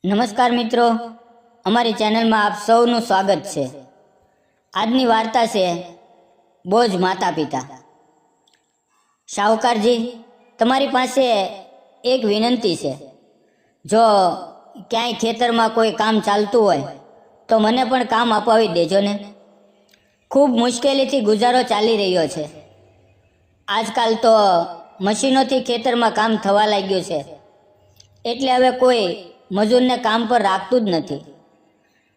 નમસ્કાર મિત્રો, અમારી ચેનલમાં આપ સૌનું સ્વાગત છે। આજની વાર્તા છે બોજ માતા પિતા। શાહુકારજી, તમારી પાસે એક વિનંતી છે। જો ક્યાંય ખેતરમાં કોઈ કામ ચાલતું હોય તો મને પણ કામ અપાવી દેજો ને। ખૂબ મુશ્કેલીથી ગુજારો ચાલી રહ્યો છે। આજકાલ તો મશીનોથી ખેતરમાં કામ થવા લાગ્યું છે, એટલે હવે કોઈ મજૂરને કામ પર રાખતું જ નથી।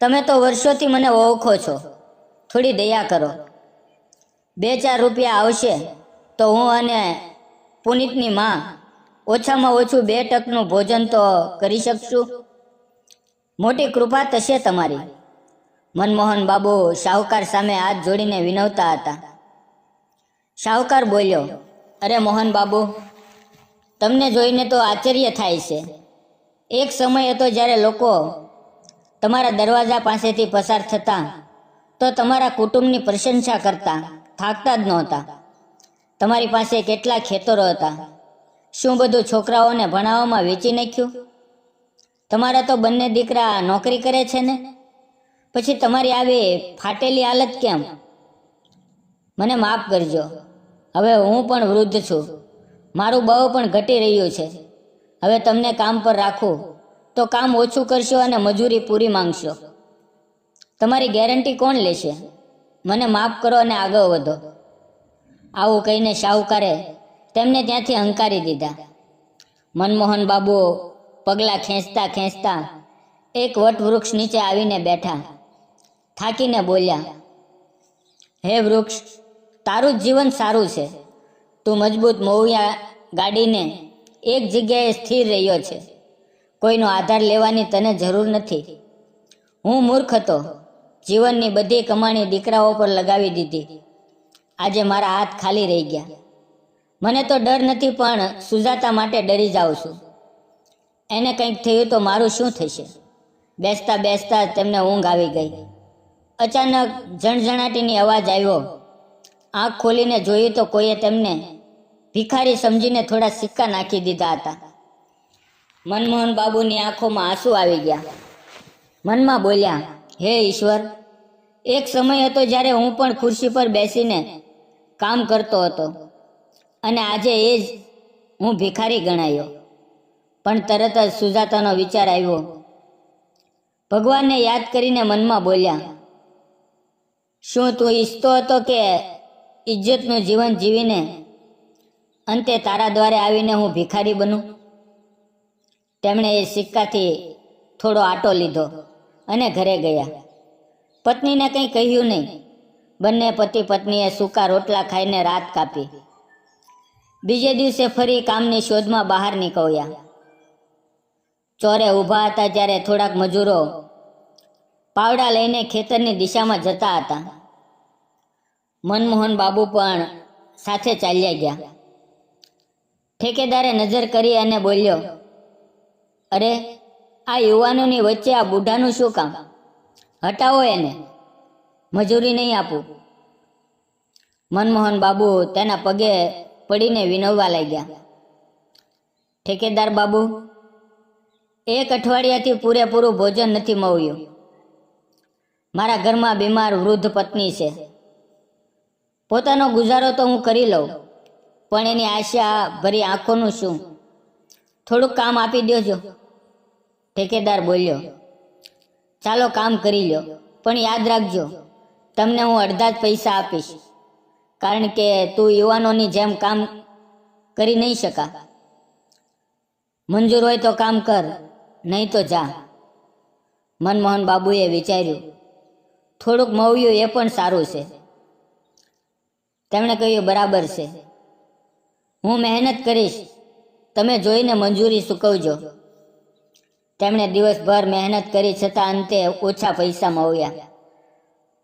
તમે તો વર્ષોથી મને ઓળખો છો, થોડી દયા કરો। 2-4 રૂપિયા આવશે તો હું અને પુનિતની માં ઓછામાં ઓછું 2 ટકનું ભોજન તો કરી શકશું। મોટી કૃપા થશે તમારી। મનમોહન બાબુ શાહુકાર સામે હાથ જોડીને વિનવતા હતા। શાહુકાર બોલ્યો, અરે મોહન બાબુ, તમને જોઈને તો આશ્ચર્ય થાય છે। એક સમય હતો જ્યારે લોકો તમારા દરવાજા પાસેથી પસાર થતા તો તમારા કુટુંબની પ્રશંસા કરતા થાકતા જ નહોતા। તમારી પાસે કેટલા ખેતરો હતા, શું બધું છોકરાઓને ભણાવવામાં વેચી નાખ્યું? તમારા તો બંને દીકરા નોકરી કરે છે ને, પછી તમારી આવી ફાટેલી હાલત કેમ? મને માફ કરજો, હવે હું પણ વૃદ્ધ છું, મારું બહુ પણ ઘટી રહ્યું છે। હવે તમને કામ પર રાખું તો કામ ઓછું કરશો અને મજૂરી પૂરી માંગશો। તમારી ગેરંટી કોણ લેશે? મને માફ કરો અને આગળ વધો। આવું કહીને શાહુકારે તેમને ત્યાંથી હંકારી દીધા। મનમોહન બાબુ પગલાં ખેંચતા ખેંચતા એક વટવૃક્ષ નીચે આવીને બેઠા। થાકીને બોલ્યા, હે વૃક્ષ, તારું જ જીવન સારું છે। તું મજબૂત મોવિયા ગાડીને એક જગ્યાએ સ્થિર રહ્યો છે, કોઈનો આધાર લેવાની તને જરૂર નથી। હું મૂર્ખ હતો, જીવનની બધી કમાણી દીકરાઓ પર લગાવી દીધી। આજે મારા હાથ ખાલી રહી ગયા। મને તો ડર નથી, પણ સુજાતા માટે ડરી જાઉં છું। એને કંઈક થયું તો મારું શું થશે? બેસતા બેસતા તેમને ઊંઘ આવી ગઈ। અચાનક ઝણઝણાટીની અવાજ આવ્યો। આંખ ખોલીને જોયું તો કોઈએ તેમને ભિખારી સમજીને થોડા સિક્કા નાખી દીધા હતા। મનમોહન બાબુની આંખોમાં આંસુ આવી ગયા। મનમાં બોલ્યા, હે ઈશ્વર, એક સમય હતો જ્યારે હું પણ ખુરશી પર બેસીને કામ કરતો હતો અને આજે એ જ હું ભિખારી ગણાયો। પણ તરત જ સુજાતાનો વિચાર આવ્યો। ભગવાનને યાદ કરીને મનમાં બોલ્યા, શું તું ઈચ્છતો હતો કે ઇજ્જતનું જીવન જીવીને અંતે તારા દ્વારે આવીને હું ભિખારી બનું? તેમણે એ સિક્કાથી થોડો આટો લીધો અને ઘરે ગયા। પત્નીને કંઈ કહ્યું નહીં। બંને પતિ પત્નીએ સૂકા રોટલા ખાઈને રાત કાપી। બીજે દિવસે ફરી કામની શોધમાં બહાર નીકળ્યા। ચોરે ઊભા હતા ત્યારે થોડાક મજૂરો પાવડા લઈને ખેતરની દિશામાં જતા હતા। મનમોહન બાબુ પણ સાથે ચાલ્યા ગયા। ઠેકેદારે નજર કરી અને બોલ્યો, અરે, આ યુવાનોની વચ્ચે આ બુઢાનું શું કામ? હટાવો એને, મજૂરી નહીં આપું। મનમોહન બાબુ તેના પગે પડીને વિનવવા લાગ્યા। ઠેકેદાર બાબુ, 1 અઠવાડિયાથી પૂરેપૂરું ભોજન નથી મળ્યું। મારા ઘરમાં બીમાર વૃદ્ધ પત્ની છે। પોતાનો ગુજારો તો હું કરી લઉં, પણ એની આશા ભરી આંખોનું શું? થોડુંક કામ આપી દેજો। ઠેકેદાર બોલ્યો, ચાલો કામ કરી લો, પણ યાદ રાખજો, તમને હું અડધા જ પૈસા આપીશ, કારણ કે તું યુવાનોની જેમ કામ કરી નહીં શકા। મંજૂર હોય તો કામ કર, નહીં તો જા। મનમોહન બાબુએ વિચાર્યું, થોડુંક મળ્યું એ પણ સારું છે। તેમણે કહ્યું, બરાબર છે, હું મહેનત કરીશ, તમે જોઈને મંજૂરી ચૂકવજો। તેમણે દિવસભર મહેનત કરી છતાં અંતે ઓછા પૈસા મળ્યા,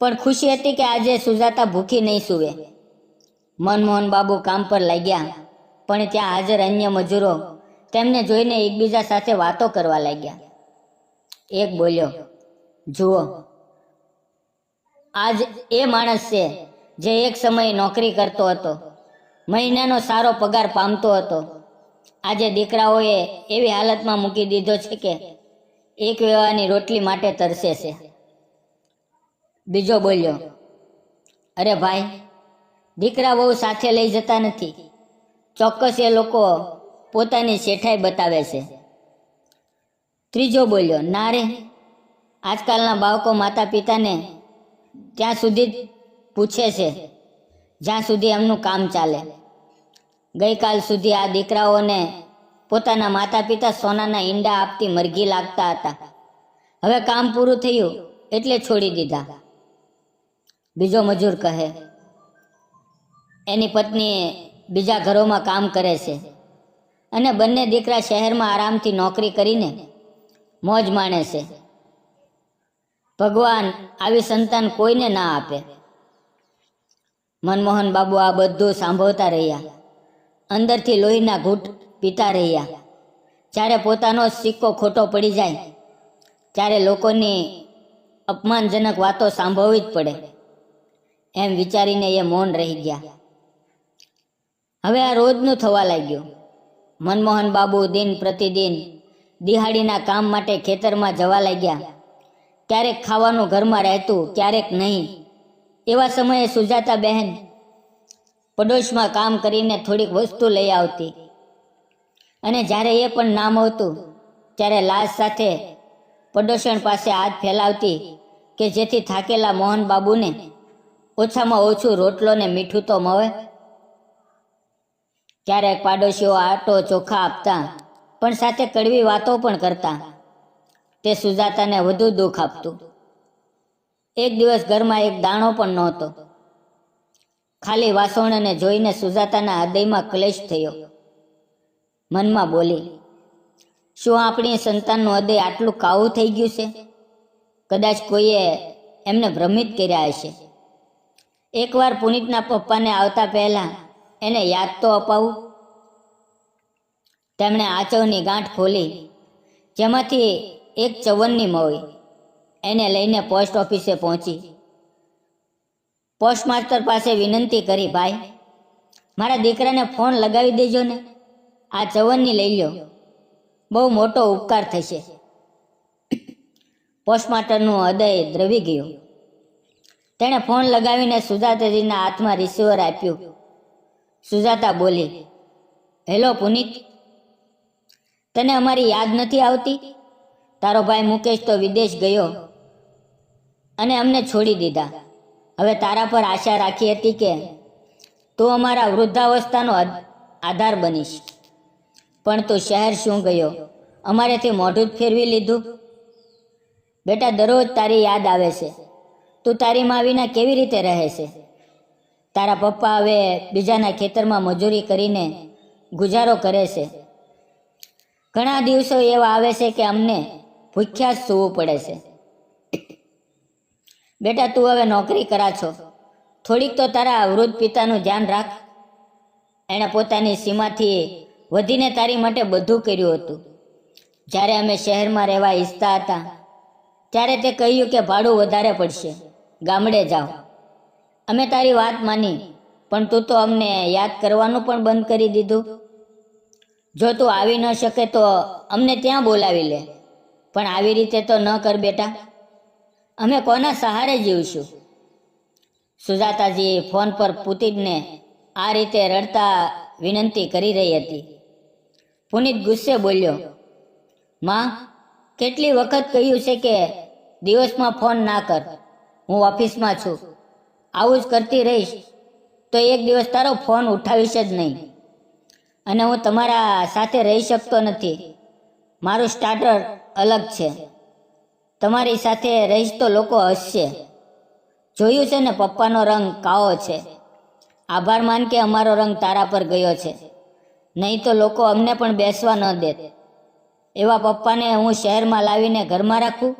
પણ ખુશી હતી કે આજે સુજાતા ભૂખી નહીં સૂવે। મનમોહન બાબુ કામ પર લાગ્યા, પણ ત્યાં હાજર અન્ય મજૂરો તેમને જોઈને એકબીજા સાથે વાતો કરવા લાગ્યા। એક બોલ્યો, જુઓ, આજ એ માણસ છે જે એક સમયે નોકરી કરતો હતો, મહિનાનો સારો પગાર પામતો હતો। આજે દીકરાઓએ એવી હાલતમાં મૂકી દીધો છે કે એક વેવાની રોટલી માટે તરસે છે. બીજો બોલ્યો, અરે ભાઈ, દીકરા વહુ સાથે લઈ જતા નથી. ચોક્કસ એ લોકો પોતાની શેઠાઈ બતાવે છે. ત્રીજો બોલ્યો, ના રે, આજકાલના બાળકો માતા પિતાને ત્યાં સુધી પૂછે છે જ્યાં સુધી એમનું કામ ચાલે. ગઈકાલ સુધી આ દીકરાઓને પોતાના માતા પિતા સોનાના ઈંડા આપતી મરઘી લાગતા હતા. હવે કામ પૂરું થયું એટલે છોડી દીધા. બીજો મજૂર કહે, એની પત્ની બીજા ઘરોમાં કામ કરે છે અને બંને દીકરા શહેરમાં આરામથી નોકરી કરીને મોજ માણે છે. ભગવાન આવી સંતાન કોઈને ના આપે. મનમોહન બાબુ આ બધું સાંભળતા રહ્યા, અંદરથી લોહીના ઘૂંટ પીતા રહ્યા. જ્યારે પોતાનો સિક્કો ખોટો પડી જાય ત્યારે લોકોની અપમાનજનક વાતો સાંભળવી જ પડે એમ વિચારીને એ મૌન રહી ગયા. હવે આ રોજનું થવા લાગ્યું. મનમોહન બાબુ દિન પ્રતિદિન દિહાડીના કામ માટે ખેતરમાં જવા લાગ્યા. ક્યારેક ખાવાનું ઘરમાં રહેતું, ક્યારેક નહીં. એવા સમયે સુજાતા બહેન પડોશમાં કામ કરીને થોડીક વસ્તુ લઈ આવતી અને જ્યારે એ પણ ના મળતું ત્યારે લાજ સાથે પડોશણ પાસે હાથ ફેલાવતી કે જેથી થાકેલા મોહન બાબુને ઓછામાં ઓછું રોટલો ને મીઠું તો મળે. ક્યારેક પાડોશીઓ આટો ચોખા આપતા પણ સાથે કડવી વાતો પણ કરતા. તે સુજાતાને વધુ દુઃખ આપતું. એક દિવસ ઘરમાં એક દાણો પણ નહોતો. ખાલી વાસણને જોઈને સુજાતાના હૃદયમાં ક્લેશ થયો. મનમાં બોલી, શું આપણી સંતાનનું હૃદય આટલું કાવું થઈ ગયું છે? કદાચ કોઈએ એમને ભ્રમિત કર્યા હશે. એકવાર પુનિતના પપ્પાને આવતા પહેલા એને યાદ તો અપાવું. તેમણે આંચળની ગાંઠ ખોલી, જેમાંથી એક ચવનની મળી. એને લઈને પોસ્ટ ઓફિસે પહોંચી. પોસ્ટમાસ્ટર પાસે વિનંતી કરી, ભાઈ, મારા દીકરાને ફોન લગાવી દેજો ને, આ ચવનની લઈ લો, બહુ મોટો ઉપકાર થશે. પોસ્ટમાસ્ટરનું હૃદય દ્રવી ગયું. તેણે ફોન લગાવીને સુજાતાજીના હાથમાં રિસીવર આપ્યું. સુજાતા બોલી, હેલો પુનિત, તને અમારી યાદ નથી આવતી? તારો ભાઈ મુકેશ તો વિદેશ ગયો અને અમને છોડી દીધા. હવે તારા પર આશા રાખી હતી કે તું અમારા વૃદ્ધાવસ્થાનો આધાર બનીશ, પણ તું શહેર શું ગયો, અમારેથી મોઢું જ ફેરવી લીધું. બેટા, દરરોજ તારી યાદ આવે છે. તું તારી મા વિના કેવી રીતે રહે છે? તારા પપ્પા હવે બીજાના ખેતરમાં મજૂરી કરીને ગુજારો કરે છે. ઘણા દિવસો એવા આવે છે કે અમને ભૂખ્યા જ સૂવું પડે છે. બેટા, તું હવે નોકરી કરા છો, થોડીક તો તારા વૃદ્ધ પિતાનું ધ્યાન રાખ. એણે પોતાની સીમાથી વધીને તારી માટે બધું કર્યું હતું. જ્યારે અમે શહેરમાં રહેવા ઈચ્છતા હતા ત્યારે તે કહ્યું કે ભાડું વધારે પડશે, ગામડે જાઓ. અમે તારી વાત માની, પણ તું તો અમને યાદ કરવાનું પણ બંધ કરી દીધું. જો તું આવી ન શકે તો અમને ત્યાં બોલાવી લે, પણ આવી રીતે તો ન કર બેટા. અમે કોના સહારે જીવશું? સુજાતાજી ફોન પર પુતિનને આ રીતે રડતા વિનંતી કરી રહી હતી. પુનિત ગુસ્સે બોલ્યો, માં, કેટલી વખત કહ્યું છે કે દિવસમાં ફોન ના કર. હું ઓફિસમાં છું. આવું જ કરતી રહીશ તો એક દિવસ તારો ફોન ઉઠાવીશ જ નહીં અને હું તમારા સાથે રહી શકતો નથી. મારું સ્ટાર્ટર અલગ છે. તમારી સાથે રહીશ તો લોકો હસશે. જોયું છે ને, પપ્પાનો રંગ કાળો છે. આભાર માન કે અમારો રંગ તારા પર ગયો છે, નહીં તો લોકો અમને પણ બેસવા ન દે. એવા પપ્પાને હું શહેરમાં લાવીને ઘરમાં રાખું?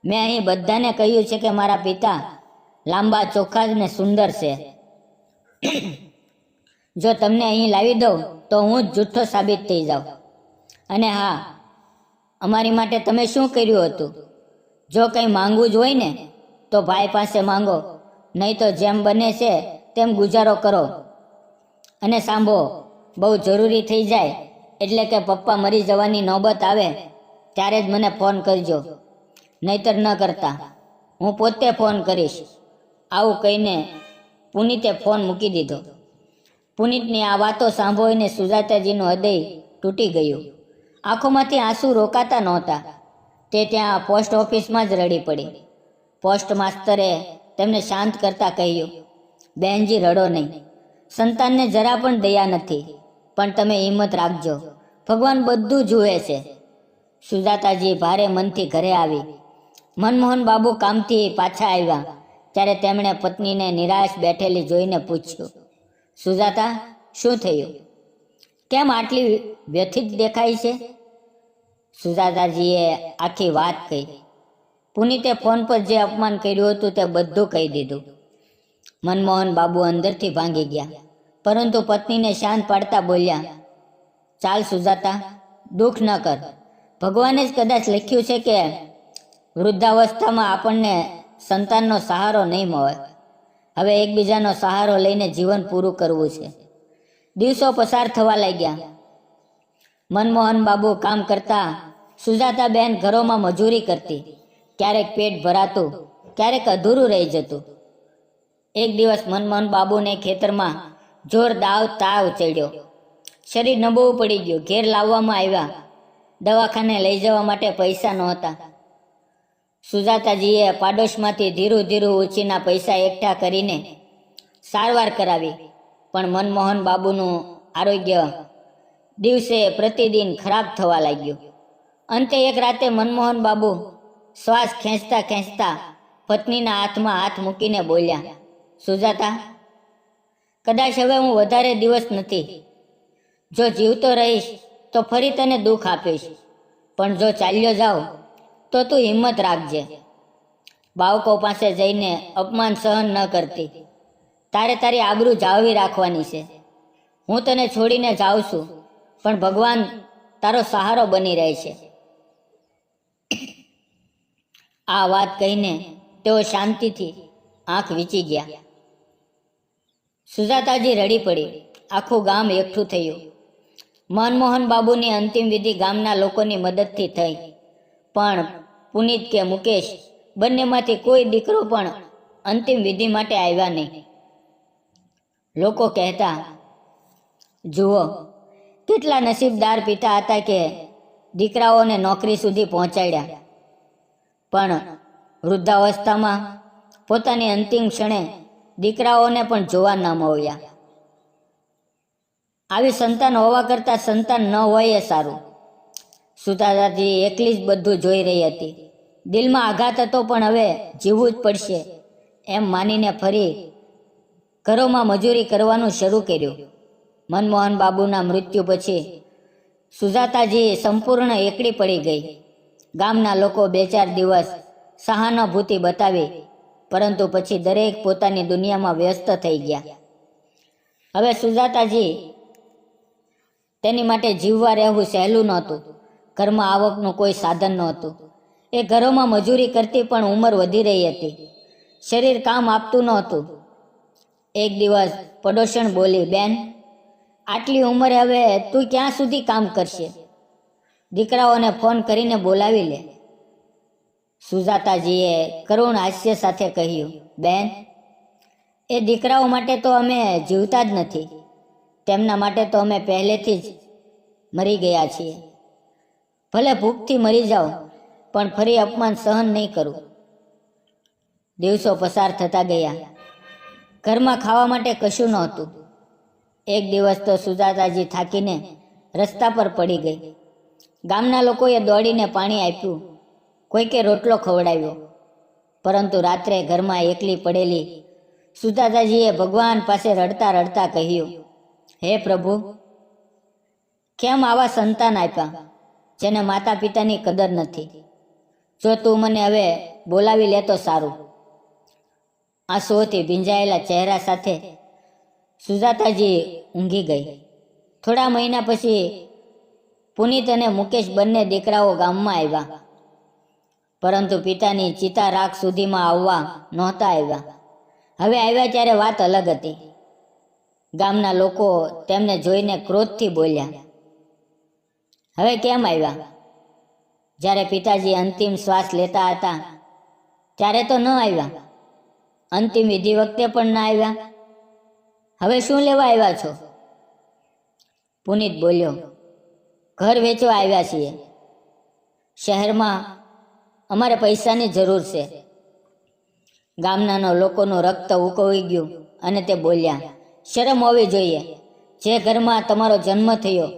મેં અહીં બધાને કહ્યું છે કે મારા પિતા લાંબા, ચોખ્ખા ને સુંદર છે. જો તમને અહીં લાવી દઉં તો હું જ જૂઠ્ઠો સાબિત થઈ જાઉં. અને હા, અમારી માટે તમે શું કર્યું હતું? જો કંઈ માંગવું જ હોય ને તો ભાઈ પાસે માંગો, નહીં તો જેમ બને છે તેમ ગુજારો કરો. અને સાંભળો, બહુ જરૂરી થઈ જાય એટલે કે પપ્પા મરી જવાની નોબત આવે ત્યારે જ મને ફોન કરજો, નહીતર ન કરતા. હું પોતે ફોન કરીશ. આવું કહીને પુનિતે ફોન મૂકી દીધો. પુનિતની આ વાતો સાંભળીને સુજાતાજીનું હૃદય તૂટી ગયું. આંખોમાંથી આંસુ રોકાતા નહોતા. તે ત્યાં પોસ્ટ ઓફિસમાં જ રડી પડી. પોસ્ટ માસ્તરે તેમને શાંત કરતા કહ્યું, બહેનજી રડો નહીં. સંતાનને જરા પણ દયા નથી, પણ તમે હિંમત રાખજો, ભગવાન બધું જુએ છે. સુજાતાજી ભારે મનથી ઘરે આવી. મનમોહન બાબુ કામથી પાછા આવ્યા ત્યારે તેમણે પત્નીને નિરાશ બેઠેલી જોઈને પૂછ્યું, સુજાતા, શું થયું? કેમ આટલી વ્યથિત દેખાય છે? સુજાતાજીએ આખી વાત કહી. પુનિતે ફોન પર જે અપમાન કર્યું હતું તે બધું કહી દીધું. મનમોહન બાબુ અંદરથી ભાંગી ગયા, પરંતુ પત્નીને શાંત પાડતા બોલ્યા, ચાલ સુજાતા, દુઃખ ન કર. ભગવાને જ કદાચ લખ્યું છે કે વૃદ્ધાવસ્થામાં આપણને સંતાનનો સહારો નહીં મળે. હવે એકબીજાનો સહારો લઈને જીવન પૂરું કરવું છે. દિવસો પસાર થવા લાગ્યા. મનમોહન બાબુ કામ કરતા, સુજાતાબેન ઘરોમાં મજૂરી કરતી. ક્યારેક પેટ ભરાતું, ક્યારેક અધૂરું રહી જતું. એક દિવસ મનમોહન બાબુને ખેતરમાં જોરદાર તાવ ચડ્યો. શરીર નબળું પડી ગયું. ઘેર લાવવામાં આવ્યા. દવાખાને લઈ જવા માટે પૈસા નહોતા. સુજાતાજીએ પાડોશમાંથી ધીરું ધીરું ઉછીના પૈસા એકઠા કરીને સારવાર કરાવી, પણ મનમોહન બાબુનું આરોગ્ય દિવસે પ્રતિદિન ખરાબ થવા લાગ્યું. અંતે એક રાતે મનમોહન બાબુ શ્વાસ ખેંચતા ખેંચતા પત્નીના હાથમાં હાથ મૂકીને બોલ્યા, સુજાતા, કદાચ હવે હું વધારે દિવસ નથી. જો જીવતો રહીશ તો ફરી તને દુઃખ આપીશ, પણ જો ચાલ્યો જાઉં તો તું હિંમત રાખજે. બાળકો પાસે જઈને અપમાન સહન ન કરતી. તારે તારી આબરૂ જાળવી રાખવાની છે. હું તને છોડીને જાઉં છું, પણ ભગવાન તારો સહારો બની રહે છે. આ વાત કહીને તેઓ શાંતિથી આંખ વીંચી ગયા. સુજાતાજી રડી પડી. આખું ગામ એકઠું થયું. મનમોહન બાબુની અંતિમ વિધિ ગામના લોકોની મદદથી થઈ, પણ પુનિત કે મુકેશ બંનેમાંથી કોઈ દીકરો પણ અંતિમ વિધિ માટે આવ્યા નહીં. લોકો કહેતા, જુઓ, કેટલા નસીબદાર પિતા હતા કે દીકરાઓને નોકરી સુધી પહોંચાડ્યા, પણ વૃદ્ધાવસ્થામાં પોતાની અંતિમ ક્ષણે દીકરાઓને પણ જોવા ન મળ્યા. આવી સંતાન હોવા કરતાં સંતાન ન હોય એ સારું. સુજાતાજી એકલી જ બધું જોઈ રહી હતી. દિલમાં આઘાત હતો, પણ હવે જીવવું જ પડશે એમ માનીને ફરી ઘરોમાં મજૂરી કરવાનું શરૂ કર્યું. મનમોહન બાબુના મૃત્યુ પછી સુજાતાજી સંપૂર્ણ એકલી પડી ગઈ. ગામના લોકો 2-4 દિવસ સહાનુભૂતિ બતાવી, પરંતુ પછી દરેક પોતાની દુનિયામાં વ્યસ્ત થઈ ગયા. હવે સુજાતાજી તેની માટે જીવવા રહેવું સહેલું નહોતું. ઘરમાં આવકનું કોઈ સાધન નહોતું. એ ઘરોમાં મજૂરી કરતી, પણ ઉંમર વધી રહી હતી. શરીર કામ આપતું નહોતું. એક દિવસ પડોશણ બોલી, બેન, આટલી ઉંમરે હવે તું ક્યાં સુધી કામ કરશે? દીકરાઓને ફોન કરીને બોલાવી લે. સુજાતાજીએ કરુણ હાસ્ય સાથે કહ્યું, બેન, એ દીકરાઓ માટે તો અમે જીવતા જ નથી. તેમના માટે તો અમે પહેલેથી જ મરી ગયા છીએ. ભલે ભૂખથી મરી જાઓ, પણ ફરી અપમાન સહન નહીં કરું. દિવસો પસાર થતા ગયા. ઘરમાં ખાવા માટે કશું નહોતું. એક દિવસ તો સુજાતાજી થાકીને રસ્તા પર પડી ગઈ. ગામના લોકોએ દોડીને પાણી આપ્યું, કોઈકે રોટલો ખવડાવ્યો, પરંતુ રાત્રે ઘરમાં એકલી પડેલી સુજાતાજીએ ભગવાન પાસે રડતા રડતા કહ્યું, હે પ્રભુ, કેમ આવા સંતાન આપ્યા જેને માતા પિતાની કદર નથી? જો તું મને હવે બોલાવી લે તો સારું. આંસુઓથી ભીંજાયેલા ચહેરા સાથે સુજાતાજી ઊંઘી ગઈ. થોડા મહિના પછી પુનિત અને મુકેશ બંને દીકરાઓ ગામમાં આવ્યા, પરંતુ પિતાની ચિતા રાખ સુધીમાં આવવા નહોતા આવ્યા. હવે આવ્યા ત્યારે વાત અલગ હતી. ગામના લોકો તેમને જોઈને ક્રોધથી બોલ્યા, હવે કેમ આવ્યા? જ્યારે પિતાજી અંતિમ શ્વાસ લેતા હતા ત્યારે તો ન આવ્યા, અંતિમ વિધિ વખતે પણ ના આવ્યા. હવે શું લેવા આવ્યા છો? પુનિત બોલ્યો, ઘર વેચવા આવ્યા છીએ. શહેરમાં અમારે પૈસાની જરૂર છે. ગામના લોકોનું રક્ત ઉકળી ગયું અને તે બોલ્યા, શરમ હોવી જોઈએ. જે ઘરમાં તમારો જન્મ થયો,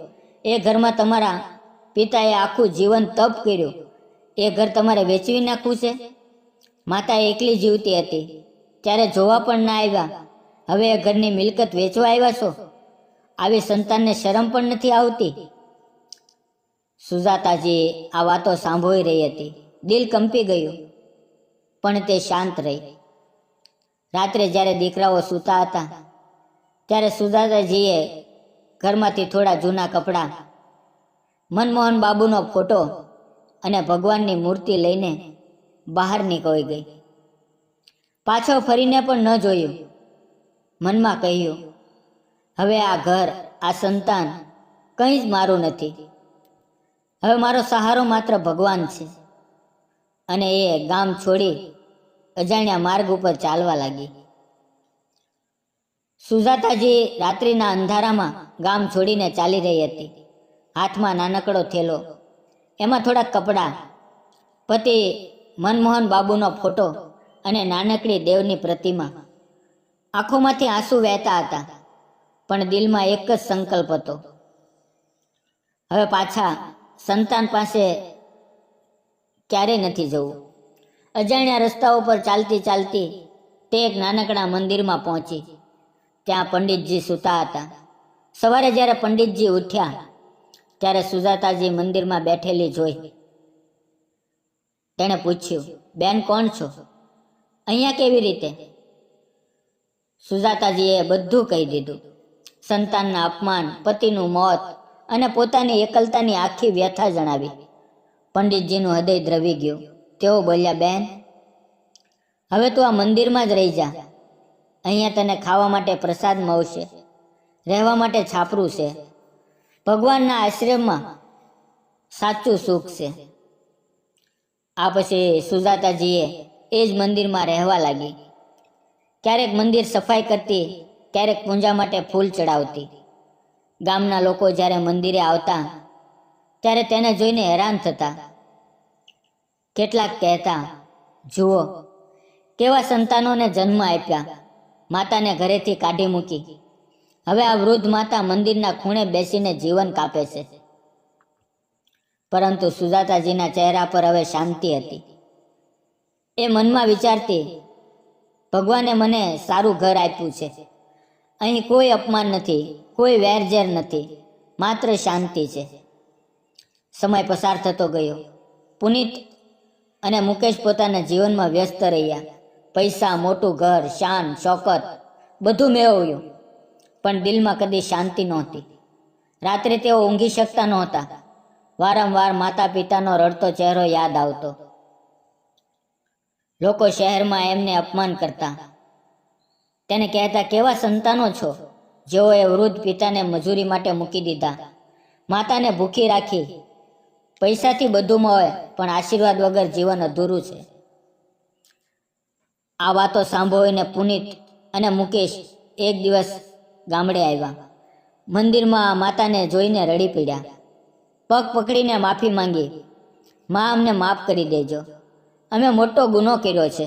એ ઘરમાં તમારા પિતાએ આખું જીવન તપ કર્યું, એ ઘર તમારે વેચવી નાખવું છે? માતા એકલી જીવતી હતી ત્યારે જોવા પણ ના આવ્યા, હવે એ ઘરની મિલકત વેચવા આવ્યા છો? આવી સંતાનને શરમ પણ નથી આવતી? સુજાતાજી આ વાતો સાંભળી રહી હતી. દિલ કંપી ગયું, પણ તે શાંત રહી. રાત્રે જ્યારે દીકરાઓ સૂતા હતા ત્યારે સુજાતાજીએ ઘરમાંથી થોડા જૂના કપડાં, મનમોહન બાબુનો ફોટો અને ભગવાનની મૂર્તિ લઈને બહાર નીકળી ગઈ. પાછળ ફરીને પણ ન જોયું. મનમાં કહ્યું, હવે આ ઘર, આ સંતાન કંઈ જ મારું નથી. હવે મારો સહારો માત્ર ભગવાન છે. અને એ ગામ છોડી અજાણ્યા માર્ગ ઉપર ચાલવા લાગી. સુજાતાજી રાત્રિના અંધારામાં ગામ છોડીને ચાલી રહી હતી. હાથમાં નાનકડો થેલો, એમાં થોડા કપડાં, પતિ મનમોહન બાબુનો ફોટો અને નાનકડી દેવની પ્રતિમા. આંખોમાંથી આંસુ વહેતા હતા, પણ દિલમાં એક જ સંકલ્પ હતો, હવે પાછા સંતાન પાસે ક્યારેય નથી જવું. અજાણ્યા રસ્તાઓ પર ચાલતી ચાલતી તે એક નાનકડા મંદિરમાં પહોંચી. ત્યાં પંડિતજી સૂતા હતા. સવારે જ્યારે પંડિતજી ઉઠ્યા ત્યારે સુજાતાજી મંદિરમાં બેઠેલી જોઈ. તેણે પૂછ્યું, બેન કોણ છો? અહીંયા કેવી રીતે? સુજાતાજીએ બધું કહી દીધું. સંતાનના અપમાન, પતિનું મોત અને પોતાની એકલતાની આખી વ્યથા જણાવી. પંડિતજીનું હૃદય દ્રવી ગયું. તેઓ બોલ્યા, બેન હવે તું આ મંદિરમાં જ રહી જા. અહીંયા તને ખાવા માટે પ્રસાદ મળશે, રહેવા માટે છાપરું છે. ભગવાનના આશ્રમમાં સાચું સુખ છે. આ પછી સુજાતાજીએ એ જ મંદિરમાં રહેવા લાગી. ક્યારેક મંદિર સફાઈ કરતી, ક્યારેક પૂજા માટે ફૂલ ચડાવતી. ગામના લોકો જ્યારે મંદિરે આવતા ત્યારે તેને જોઈને હેરાન થતા. કેટલાક કહેતા, જુઓ કેવા સંતાનોને જન્મ આપ્યા, માતાને ઘરેથી કાઢી મૂકી. હવે આ વૃદ્ધ માતા મંદિરના ખૂણે બેસીને જીવન કાપે છે. પરંતુ સુજાતાજીના ચહેરા પર હવે શાંતિ હતી. એ મનમાં વિચારતી, ભગવાને મને સારું ઘર આપ્યું છે. અહીં કોઈ અપમાન નથી, કોઈ વેરઝેર નથી, માત્ર શાંતિ છે. સમય પસાર થતો ગયો. પુનિત અને મુકેશ પોતાના જીવનમાં વ્યસ્ત રહ્યા. પૈસા, મોટું ઘર, શાન, શોકત બધું મેળવ્યું, પણ દિલમાં કદી શાંતિ નહોતી. રાત્રે તેઓ ઊંઘી શકતા નહોતા. વારંવાર માતા પિતાનો રડતો ચહેરો યાદ આવતો. લોકો શહેરમાં એમને અપમાન કરતા. તેને કહેતા, કેવા સંતાનો છો જેઓએ વૃદ્ધ પિતાને મજૂરી માટે મૂકી દીધા, માતાને ભૂખી રાખી. પૈસાથી બધું મળે, પણ આશીર્વાદ વગર જીવન અધૂરું છે. આ વાતો સાંભળીને પુનિત અને મુકેશ એક દિવસ ગામડે આવ્યા. મંદિરમાં માતાને જોઈને રડી પડ્યા. પગ પકડીને માફી માંગી. માં, અમને માફ કરી દેજો, અમે મોટો ગુનો કર્યો છે.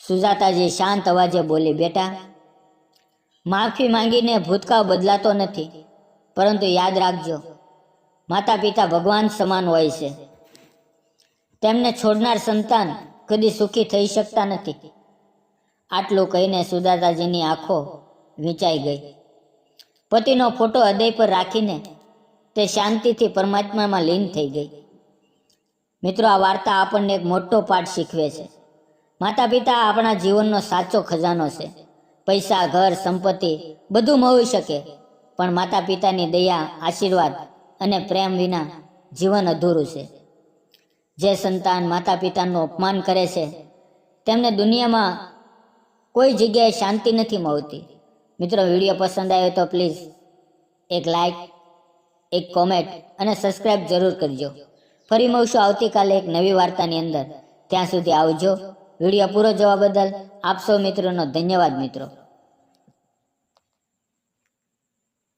સુજાતાજી શાંત અવાજે બોલી, બેટા, માફી માંગીને ભૂતકાળ બદલાતો નથી, પરંતુ યાદ રાખજો, માતા પિતા ભગવાન સમાન હોય છે. તેમને છોડનાર સંતાન કદી સુખી થઈ શકતા નથી. આટલું કહીને સુજાતાજીની આંખો વીંચાઈ ગઈ. પતિનો ફોટો હૃદય પર રાખીને તે શાંતિથી પરમાત્મામાં લીન થઈ ગઈ. મિત્રો, આ વાર્તા આપણને એક મોટો પાઠ શીખવે છે. માતા પિતા આપણા જીવનનો સાચો ખજાનો છે. પૈસા, ઘર, સંપત્તિ બધું મળી શકે, પણ માતા પિતાની દયા, આશીર્વાદ અને પ્રેમ વિના જીવન અધૂરું છે. જે સંતાન માતા પિતાનું અપમાન કરે છે તેમને દુનિયામાં કોઈ જગ્યાએ શાંતિ નથી મળતી. મિત્રો, વિડીયો પસંદ આવ્યો તો પ્લીઝ એક લાઈક, એક કોમેન્ટ અને સબસ્ક્રાઈબ જરૂર કરજો. ફરી મળશું આવતીકાલે એક નવી વાર્તાની અંદર. ત્યાં સુધી આવજો. વિડીયો પૂરો જોવા બદલ આપ સૌ મિત્રોનો ધન્યવાદ મિત્રો.